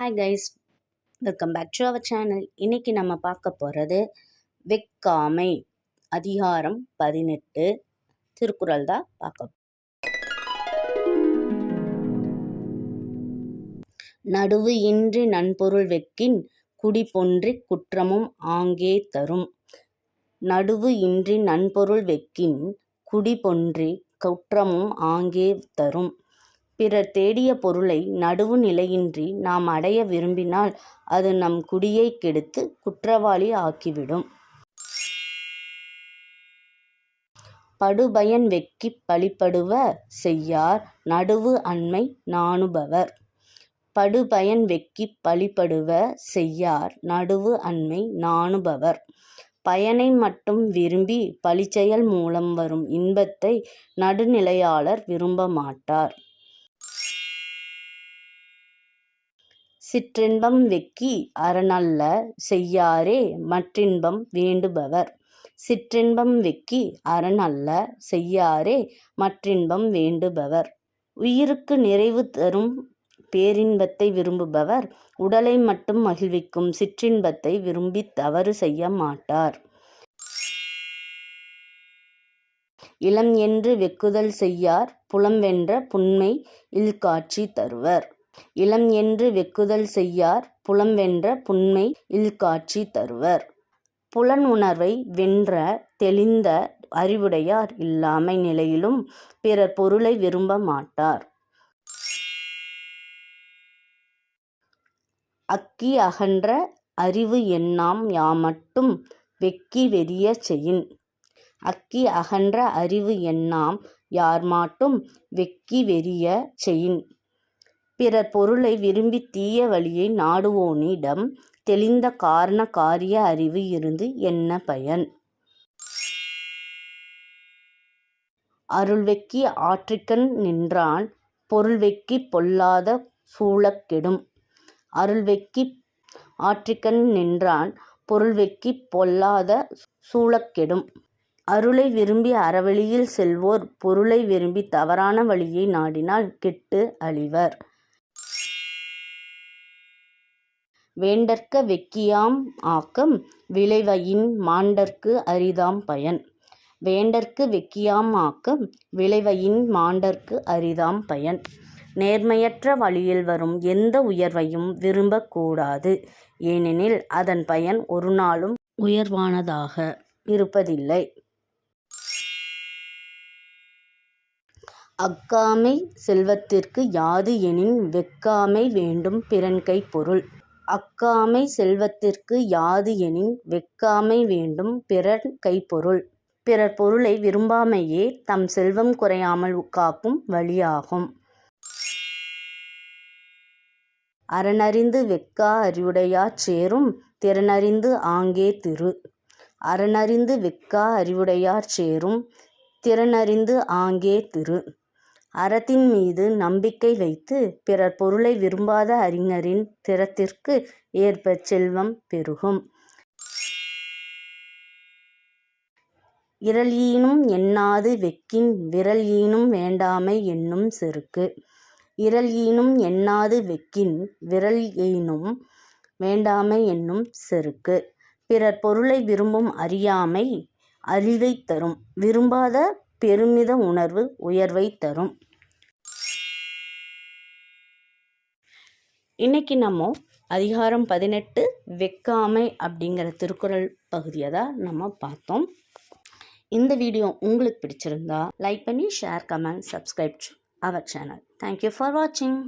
Hi guys, welcome back to our channel. இன்னைக்கு நம்ம பார்க்க போகிறது வெக்காமை அதிகாரம் 18 திருக்குறள் தான் பார்க்க. நடுவு இன்றி நன்பொருள் வெக்கின் குடிபொன்றிக் குற்றமும் ஆங்கே தரும். நடுவு இன்றி நன்பொருள் வெக்கின் குடிபொன்றிக் குற்றமும் ஆங்கே தரும். பிறர் தேடிய பொருளை நடுவு நிலையின்றி நாம் அடைய விரும்பினால் அது நம் குடியை கெடுத்து குற்றவாளி ஆக்கிவிடும். படுபயன் வெக்கிப் பழிபடுவ செய்யார் நடுவு அண்மை நாணுபவர். படுபயன் வெக்கிப் பழிபடுவ செய்யார் நடுவு அண்மை நாணுபவர். பயனை மட்டும் விரும்பி பழிச்செயல் மூலம் வரும் இன்பத்தை நடுநிலையாளர் விரும்ப மாட்டார். சிற்றின்பம் வெக்கி அறனல்ல செய்யாரே மற்றின்பம் வேண்டுபவர். சிற்றின்பம் வெக்கி அறனல்ல செய்யாரே மற்றின்பம் வேண்டுபவர். உயிருக்கு நிறைவு தரும் பேரின்பத்தை விரும்புபவர் உடலை மட்டும் மகிழ்விக்கும் சிற்றின்பத்தை விரும்பி தவறு செய்ய மாட்டார். இளம் என்று வெக்குதல் செய்யார் புலம் வென்ற புன்மை இல்காட்சி தருவர். இளம் என்று வெக்குதல் செய்யார் புலம் வென்ற புன்மை இல்காட்சி தருவர். புலன் உணர்வை வென்ற தெளிந்த அறிவுடையார் இல்லாமை நிலையிலும் பிறர் பொருளை விரும்ப மாட்டார். அக்கி அகன்ற அறிவு எண்ணாம் யாமட்டும் வெக்கி வெறிய செயின். அக்கி அகன்ற அறிவு எண்ணாம் யார்மாட்டும் வெக்கி வெறிய செயின். பிறர் பொருளை விரும்பி தீய வழியை நாடுவோனிடம் தெளிந்த காரண காரிய அறிவு இருந்து என்ன பயன்? அருள் வெக்கி ஆற்றிக்கண் நின்றான் பொருள் வெக்கி பொல்லாத சூழக் கெடும். அருள் வெக்கி ஆற்றிக்கண் நின்றான் பொருள் வெக்கி பொல்லாத சூழக் கெடும். அருளை விரும்பி அறவழியில் செல்வோர் பொருளை விரும்பி தவறான வழியை நாடினால் கெட்டு அழிவர். வேண்டற்க வெக்கியாம் ஆக்கம் விளைவயின் மாண்டற்கு அரிதாம் பயன். வேண்டற்கு வெக்கியாம் ஆக்கம் விளைவயின் மாண்டற்கு அரிதாம் பயன். நேர்மையற்ற வழியில் வரும் எந்த உயர்வையும் விரும்பக்கூடாது. ஏனெனில் அதன் பயன் ஒரு நாளும் உயர்வானதாக இருப்பதில்லை. அக்காமை செல்வத்திற்கு யாது எனின் வெக்காமை வேண்டும் பிறன்கை பொருள். அக்காமை செல்வத்திற்கு யாது எனின் வெக்காமை வேண்டும் பிறன் கைப்பொருள். பிறர் பொருளை விரும்பாமையே தம் செல்வம் குறையாமல் காக்கும் வழியாகும். அறனறிந்து வெக்கா அறிவுடையார் சேரும் திறனறிந்து ஆங்கே திரு. அறனறிந்து வெக்கா அறிவுடையார் சேரும் திறனறிந்து ஆங்கே திரு. அறத்தின் மீது நம்பிக்கை வைத்து பிறர் பொருளை விரும்பாத அறிஞரின் திறத்திற்கு ஏற்ப செல்வம் பெருகும். இரல் ஈனும் எண்ணாது வெக்கின் விரல் ஈனும் வேண்டாமை என்னும் செருக்கு. இரல் ஈனும் எண்ணாது வெக்கின் விரல் ஈனும் வேண்டாமை என்னும் செருக்கு. பிறர் பொருளை விரும்பும் அறியாமை அழிவை தரும். விரும்பாத பெருமித உணர்வு உயர்வை தரும். இன்னைக்கு நம்ம அதிகாரம் 18 வெக்காமை அப்படிங்கிற திருக்குறள் பகுதியை தான் நம்ம பார்த்தோம். இந்த வீடியோ உங்களுக்கு பிடிச்சிருந்தா லைக் பண்ணி share comment subscribe our channel. Thank you for வாட்சிங்.